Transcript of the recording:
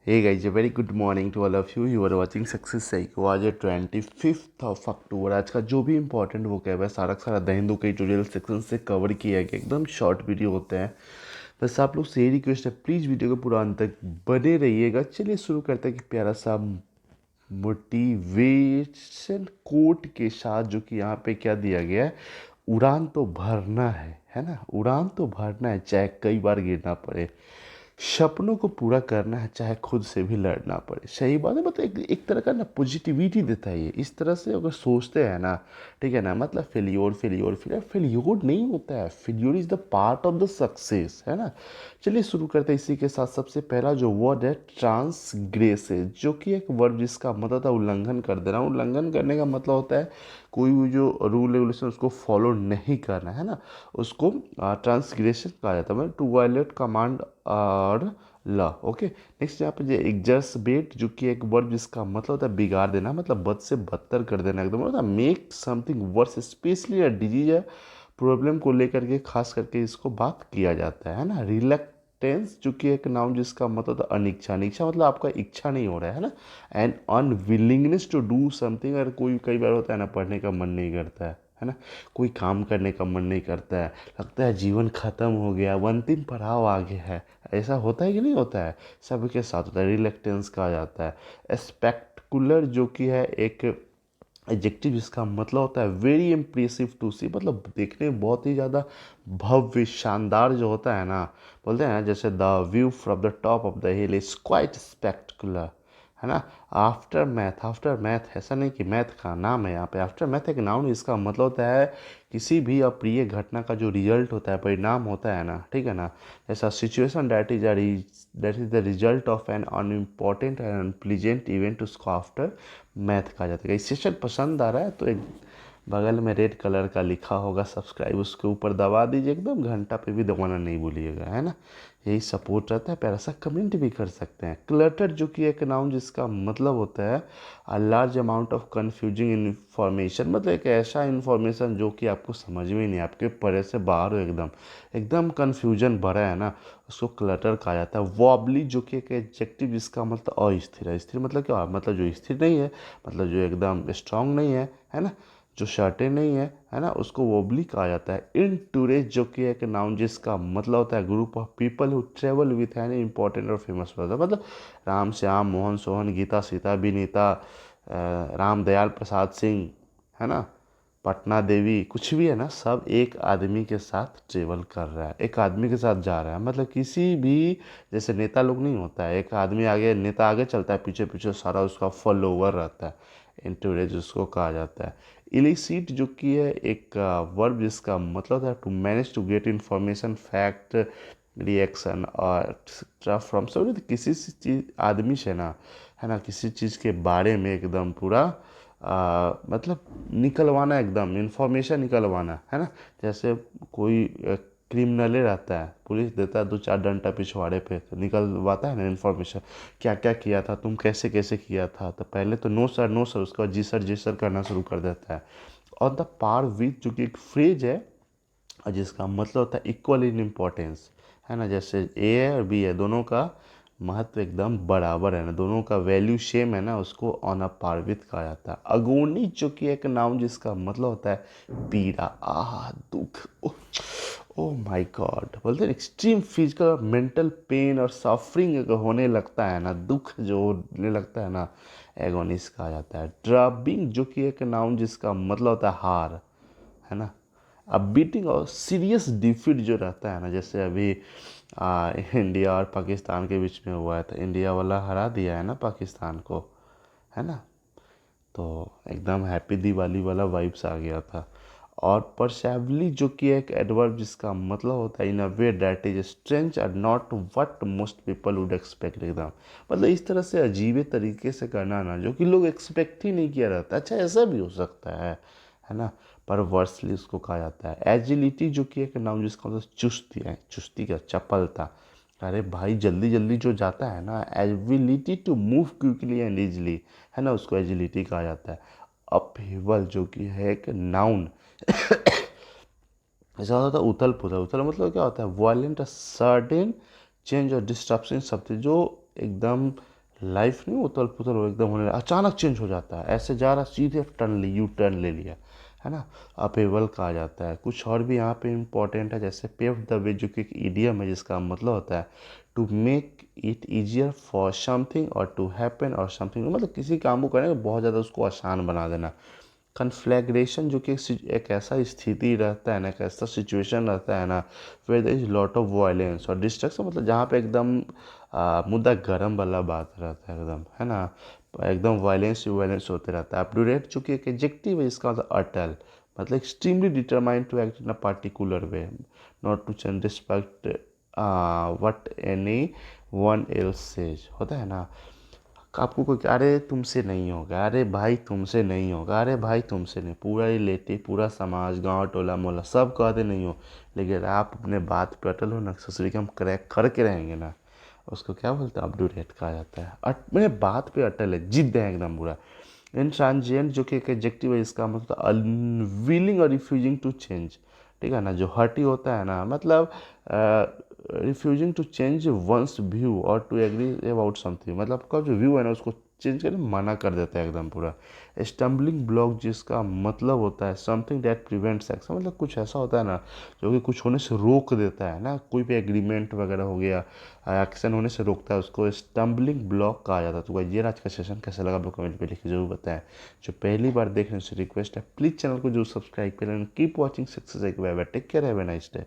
Hey guys, a very good morning to all of you. You are watching Success Psycho. आज है 25 अक्टूबर। आज का जो भी इंपॉर्टेंट वो क्या है सारा का सारा द हिंदू के ट्यूटोरियल सेक्शन से कवर किया गया। एकदम शॉर्ट वीडियो होते हैं। बस आप लोग से ये रिक्वेस्ट है, प्लीज़ वीडियो को पूरा अंत तक बने रहिएगा। चलिए शुरू करते हैं कि प्यारा सा मोटिवेशन कोट के साथ, जो कि यहाँ पे क्या दिया गया है, उड़ान तो भरना है ना। उड़ान तो भरना है, चाहे कई बार गिरना पड़े। सपनों को पूरा करना है, चाहे खुद से भी लड़ना पड़े। सही बात है। मतलब एक तरह का ना पॉजिटिविटी देता है ये। इस तरह से अगर सोचते हैं ना, ठीक है ना, मतलब फेलियोर फेलियोर फेलियोर फेलियोर नहीं होता है। Failure is the part of the success, है ना। चलिए शुरू करते हैं इसी के साथ। सबसे पहला जो वर्ड है ट्रांसग्रेसेस, जो कि एक वर्ड जिसका मतलब था उल्लंघन कर देना। उल्लंघन करने का मतलब होता है कोई भी जो रूल रेगुलेशन उसको फॉलो नहीं करना, है ना, उसको ट्रांसग्रेशन कहा जाता है। मतलब टू वायलेट कमांड और लॉ। ओके, नेक्स्ट यहाँ पे जो एग्जर्सबेट, जो कि एक वर्ड जिसका मतलब होता है बिगाड़ देना, मतलब बद से बदतर कर देना एकदम, मतलब make something worse, specially a disease है, प्रॉब्लम को लेकर के खास करके इसको बात किया जाता है ना। रिलक्टेंस, जो कि एक नाउन जिसका मतलब होता है अनिच्छा। अनिच्छा मतलब आपका इच्छा नहीं हो रहा है ना। And unwillingness to do something, अगर कोई कई बार होता है ना, पढ़ने का मन नहीं करता है ना, कोई काम करने का मन नहीं करता है, लगता है जीवन खत्म हो गया, अंतिम पड़ाव आ गया है। ऐसा होता है कि नहीं होता है? सबके साथ होता है। रिलेक्टेंस कहा जाता है। स्पेक्टकुलर, जो कि है एक एडजेक्टिव जिसका मतलब होता है वेरी इम्प्रेसिव टू सी, मतलब देखने में बहुत ही ज़्यादा भव्य शानदार जो होता है ना। बोलते हैं ना, जैसे the view from the top of the hill is quite spectacular, है ना। आफ्टर मैथ, आफ्टर मैथ ऐसा नहीं कि मैथ का नाम है यहाँ पे। आफ्टर मैथ एक नाउन, इसका मतलब होता है किसी भी अप्रिय घटना का जो रिजल्ट होता है, परिणाम होता है ना, ठीक है ना। जैसा situation that is the result of an unimportant and unpleasant event, उसको आफ्टर मैथ कहा जाता है। इस सेशन पसंद आ रहा है तो एक बगल में रेड कलर का लिखा होगा सब्सक्राइब, उसके ऊपर दबा दीजिए। एकदम घंटा पे भी दबाना नहीं भूलिएगा, है ना। यही सपोर्ट रहता है। प्यारा सा कमेंट भी कर सकते हैं। क्लटर, जो कि एक नाउन जिसका मतलब होता है a large amount of confusing information, मतलब एक ऐसा इन्फॉर्मेशन जो कि आपको समझ में ही नहीं, आपके परे से बाहर हो, एकदम एकदम कन्फ्यूजन भरा है ना, उसको क्लटर कहा जाता है। वॉबली, जो कि एक एडजेक्टिव जिसका मतलब अस्थिर है। स्थिर मतलब क्या, मतलब जो स्थिर नहीं है, मतलब जो एकदम स्ट्रांग नहीं है ना, जो सर्टेन नहीं है ना, उसको वोबली कहा जाता है। इन टूरेज, जो कि एक नाउन जिसका मतलब होता है group of people who travel with an important और फेमस पर्सन, मतलब राम श्याम मोहन सोहन गीता सीता विनीता, राम दयाल प्रसाद सिंह, है ना, पटना देवी, कुछ भी है ना, सब एक आदमी के साथ ट्रेवल कर रहा है, एक आदमी के साथ जा रहा है। मतलब किसी भी, जैसे नेता लोग नहीं होता है, एक आदमी आगे, नेता आगे चलता है, पीछे पीछे सारा उसका फॉलोवर रहता है। एंटोरेज उसको कहा जाता है। इलिसिट, जो कि है एक वर्ब जिसका मतलब होता है to manage to get information fact reaction और एक्सेट्रा फ्रॉम, सब किसी चीज़ आदमी से ना, है ना, किसी चीज़ के बारे में एकदम पूरा मतलब निकलवाना, एकदम इंफॉर्मेशन निकलवाना, है ना। जैसे कोई क्रिमिनले रहता है, पुलिस देता है दो चार डंडा पिछवाड़े पे, तो निकलवाता है ना इन्फॉर्मेशन, क्या क्या किया था तुम, कैसे कैसे किया था। तो पहले तो नो सर नो सर, उसके बाद जी सर करना शुरू कर देता है। और द पार विथ, जो कि एक फ्रेज है और जिसका मतलब होता है इक्वल इन इम्पोर्टेंस, है ना। जैसे ए है और बी है, दोनों का महत्व एकदम बराबर है ना, दोनों का वैल्यू सेम है ना, उसको ऑन अ पार विथ कहा जाता है। अगोनी, जो कि एक नाउन जिसका मतलब होता है पीड़ा, आह दुख, ओ माय गॉड, बोलते हैं एक्सट्रीम फिजिकल और मेंटल पेन और सफरिंग अगर होने लगता है ना, दुख जो होने लगता है ना, एगोनिस कहा जाता है। ड्रबिंग, जो कि एक नाउन जिसका मतलब होता है हार, है ना। अब बीटिंग और सीरियस डिफीट जो रहता है ना, जैसे अभी इंडिया और पाकिस्तान के बीच में हुआ है, तो इंडिया वाला हरा दिया है ना पाकिस्तान को, है ना। तो एकदम हैप्पी दिवाली वाला वाइब्स आ गया था। और परसेवली, जो कि एक एडवर्ब जिसका मतलब होता है इन अ वे दैट इज स्ट्रेंज और not what most people would expect, एकदम मतलब इस तरह से अजीबे तरीके से करना ना, जो कि लोग एक्सपेक्ट ही नहीं किया रहता। अच्छा, ऐसा भी हो सकता है ना। पर वर्सली उसको कहा जाता है। एजिलिटी, जो कि एक नाम जिसका मतलब चुस्ती है, चुस्ती का चपलता, अरे भाई जल्दी जल्दी जो जाता है ना, ability to move quickly and easily, है ना, उसको एजिलिटी कहा जाता है। अपहेवल, जो कि है एक नाउन ऐसा होता है उथल पुथल। उथल मतलब क्या होता है, वायलेंट सडन चेंज और डिस्ट्रप्शन, सब जो एकदम लाइफ नहीं उथल पुथल हो एकदम होने अचानक चेंज हो जाता है, ऐसे जा रहा सीधे टर्न ली यू टर्न ले लिया, है ना। अपेबल कहा जाता है। कुछ और भी यहाँ पे इम्पोर्टेंट है, जैसे पेव द वे, जो कि एक इडियम है जिसका मतलब होता है to make it easier for something और टू हैपन और समथिंग, मतलब किसी काम को करने बहुत ज़्यादा उसको आसान बना देना। कन्फ्लैग्रेशन, जो कि एक ऐसा स्थिति रहता है ना, एक ऐसा सिचुएशन रहता है ना where there is lot of violence और डिस्ट्रक्शन, मतलब जहाँ पे एकदम मुद्दा गर्म वाला बात रहता है एकदम, है ना, एकदम वायलेंस होते रहता है। अपटूडेट जो कि एक एडजेक्टिव है जिसका मतलब अटल, मतलब extremely determined to act in a particular way, not to change respect what anyone else says, होता है ना। आपको कोई अरे तुमसे नहीं होगा, अरे भाई तुमसे नहीं होगा, अरे भाई तुमसे नहीं, पूरा रिलेटिव पूरा समाज गांव टोला मोहल्ला सब कहते नहीं हो, लेकिन आप अपने बात पे अटल हो ना, ससुरी के हम क्रैक करके रहेंगे ना, उसको क्या बोलते हैं, अपटूडेट कहा जाता है। मेरे बात पे अटल है, जिद्द है एकदम पूरा। इंट्रांजिएंट जो कि एक एडजेक्टिव है, इसका मतलब अनविलिंग और रिफ्यूजिंग टू चेंज, ठीक है ना। जो हर्टी होता है ना, मतलब refusing to change one's view और टू एग्री अबाउट समथिंग, मतलब आपका जो व्यू है ना उसको चेंज करने मना कर देता है एकदम पूरा। स्टम्बलिंग ब्लॉक, जिसका मतलब होता है समथिंग दैट प्रिवेंट्स एक्शन, मतलब कुछ ऐसा होता है ना जो कि कुछ होने से रोक देता है ना, कोई भी एग्रीमेंट वगैरह हो गया, एक्शन होने से रोकता है, उसको स्टम्बलिंग ब्लॉक कहा जाता है। तो भाई ये आज का सेशन कैसा लगा आप लोग कमेंट पे लिख के जरूर बताएं। जो पहली बार देख रहे हैं उससे रिक्वेस्ट है प्लीज़ चैनल को जरूर सब्सक्राइब करें। कीप वॉचिंग सक्सेस एक bye, take care, have a nice day.